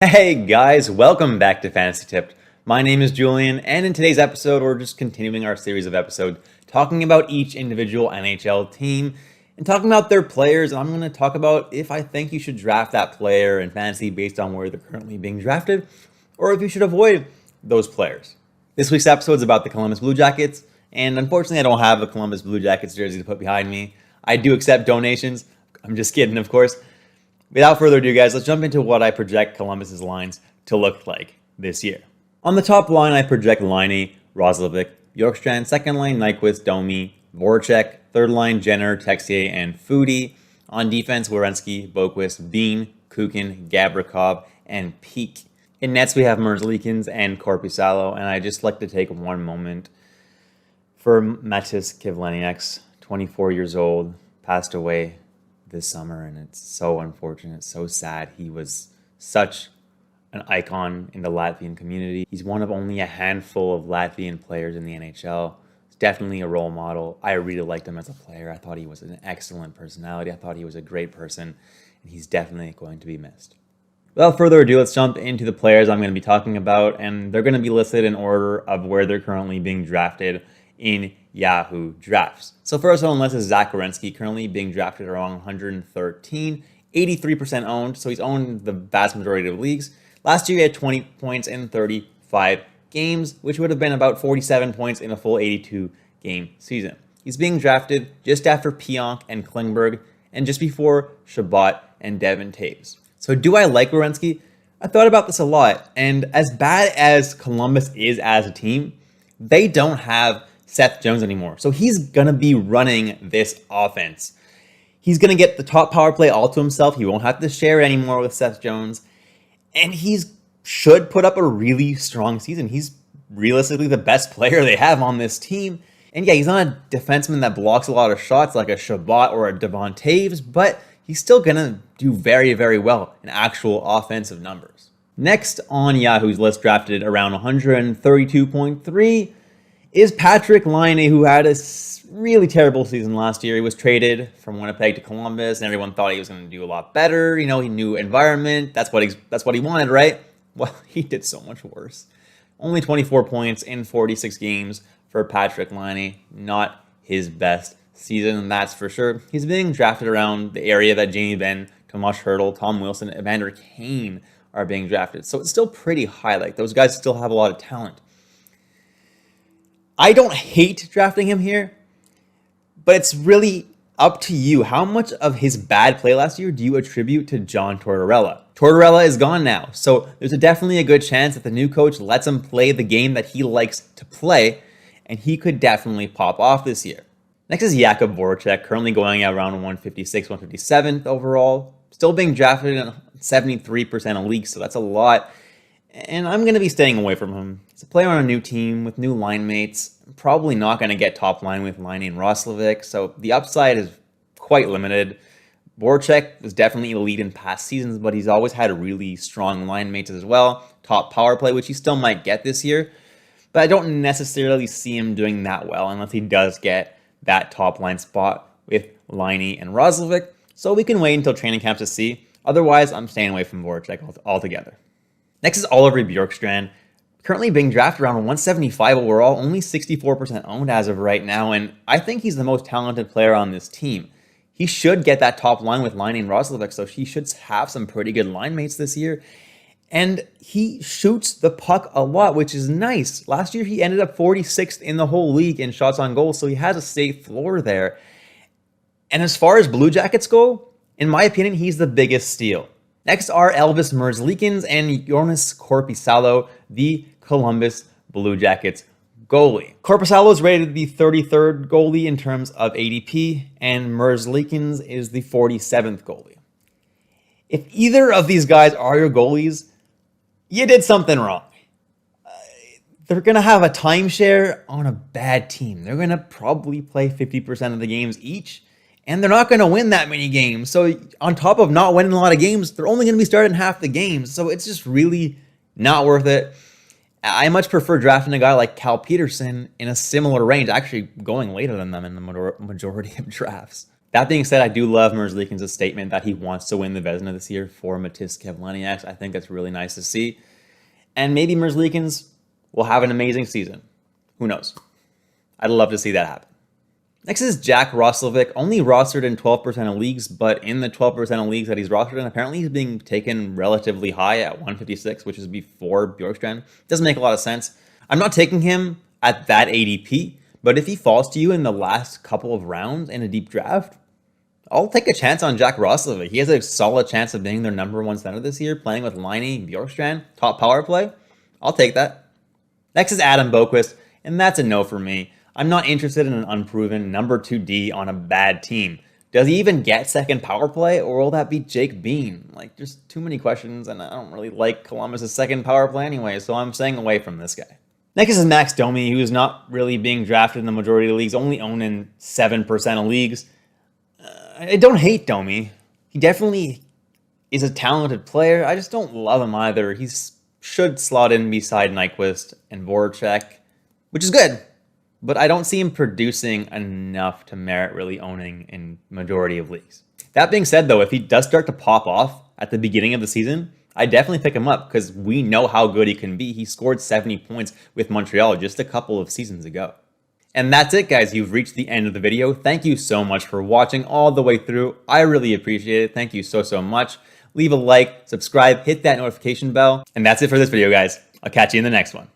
Hey guys, welcome back to Fantasy Tipped. My name is Julian, and in today's episode, we're just continuing our series of episodes talking about each individual NHL team and talking about their players. And I'm going to talk about if I think you should draft that player in fantasy based on where they're currently being drafted, or if you should avoid those players. This week's episode is about the Columbus Blue Jackets, and unfortunately, I don't have a Columbus Blue Jackets jersey to put behind me. I do accept donations. I'm just kidding, of course. Without further ado, guys, let's jump into what I project Columbus's lines to look like this year. On the top line, I project Laine, Roslovic, Bjorkstrand, second line, Nyquist, Domi, Voracek, third line, Jenner, Texier, and Foodie. On defense, Werenski, Boqvist, Bean, Kukin, Gavrikov, and Peak. In nets, we have Merzlikins and Korpisalo, and I just like to take one moment for Merzlikins, 24 years old, passed away this summer, and it's so unfortunate, so sad. He was such an icon in the Latvian community. He's one of only a handful of Latvian players in the NHL. He's definitely a role model. I really liked him as a player. I thought he was an excellent personality. I thought he was a great person, and he's definitely going to be missed. Without further ado, let's jump into the players I'm going to be talking about, and they're going to be listed in order of where they're currently being drafted in Yahoo Drafts. So first on the list is Zach Werenski, currently being drafted around 113, 83% owned, so he's owned the vast majority of leagues. Last year he had 20 points in 35 games, which would have been about 47 points in a full 82 game season. He's being drafted just after Pionk and Klingberg, and just before Shabbat and Devin Taves. So do I like Werenski? I thought about this a lot, and as bad as Columbus is as a team, they don't have Seth Jones anymore. So he's going to be running this offense. He's going to get the top power play all to himself. He won't have to share anymore with Seth Jones. And he should put up a really strong season. He's realistically the best player they have on this team. And yeah, he's not a defenseman that blocks a lot of shots like a Shabbat or a Devin Taves, but he's still going to do very, very well in actual offensive numbers. Next on Yahoo's list, drafted around 132.3, is Patrik Laine, who had a really terrible season last year. He was traded from Winnipeg to Columbus, and everyone thought he was going to do a lot better. You know, he knew environment. That's what he wanted, right? Well, he did so much worse. Only 24 points in 46 games for Patrik Laine. Not his best season, that's for sure. He's being drafted around the area that Jamie Benn, Tomas Hertl, Tom Wilson, and Evander Kane are being drafted. So it's still pretty high. Like, those guys still have a lot of talent. I don't hate drafting him here, but it's really up to you. How much of his bad play last year do you attribute to John Tortorella? Tortorella is gone now, so there's definitely a good chance that the new coach lets him play the game that he likes to play, and he could definitely pop off this year. Next is Jakub Voracek, currently going at around 156, 157th overall, still being drafted in 73% of leagues, so that's a lot. And I'm going to be staying away from him. He's a player on a new team with new line mates. Probably not going to get top line with Laine and Roslovic, so the upside is quite limited. Voracek was definitely elite in past seasons, but he's always had really strong line mates as well. Top power play, which he still might get this year. But I don't necessarily see him doing that well unless he does get that top line spot with Laine and Roslovic. So we can wait until training camp to see. Otherwise, I'm staying away from Voracek altogether. Next is Oliver Bjorkstrand, currently being drafted around 175 overall, only 64% owned as of right now, and I think he's the most talented player on this team. He should get that top line with Laine and Roslovic, so he should have some pretty good line mates this year. And he shoots the puck a lot, which is nice. Last year, he ended up 46th in the whole league in shots on goal, so he has a safe floor there. And as far as Blue Jackets go, in my opinion, he's the biggest steal. Next are Elvis Merzlikins and Merzlikins Korpisalo, the Columbus Blue Jackets goalie. Korpisalo is rated the 33rd goalie in terms of ADP, and Merzlikins is the 47th goalie. If either of these guys are your goalies, you did something wrong. They're going to have a timeshare on a bad team. They're going to probably play 50% of the games each, and they're not going to win that many games. So on top of not winning a lot of games, they're only going to be starting half the games. So it's just really not worth it. I much prefer drafting a guy like Cal Peterson in a similar range, actually going later than them in the majority of drafts. That being said, I do love Merzlikins' statement that he wants to win the Vezina this year for Matiss Kivlenieks. I think that's really nice to see. And maybe Merzlikins will have an amazing season. Who knows? I'd love to see that happen. Next is Jack Roslovic, only rostered in 12% of leagues, but in the 12% of leagues that he's rostered in, apparently he's being taken relatively high at 156, which is before Bjorkstrand. Doesn't make a lot of sense. I'm not taking him at that ADP, but if he falls to you in the last couple of rounds in a deep draft, I'll take a chance on Jack Roslovic. He has a solid chance of being their #1 center this year, playing with Laine and Bjorkstrand, top power play. I'll take that. Next is Adam Boqvist, and that's a no for me. I'm not interested in an unproven #2D on a bad team. Does he even get second power play, or will that be Jake Bean? Like, there's too many questions, and I don't really like Columbus' second power play anyway, so I'm staying away from this guy. Next is Max Domi, who is not really being drafted in the majority of leagues, only owned in 7% of leagues. I don't hate Domi. He definitely is a talented player. I just don't love him either. He should slot in beside Nyquist and Voracek, which is good. But I don't see him producing enough to merit really owning in majority of leagues. That being said, though, if he does start to pop off at the beginning of the season, I definitely pick him up because we know how good he can be. He scored 70 points with Montreal just a couple of seasons ago. And that's it, guys. You've reached the end of the video. Thank you so much for watching all the way through. I really appreciate it. Thank you so much. Leave a like, subscribe, hit that notification bell. And that's it for this video, guys. I'll catch you in the next one.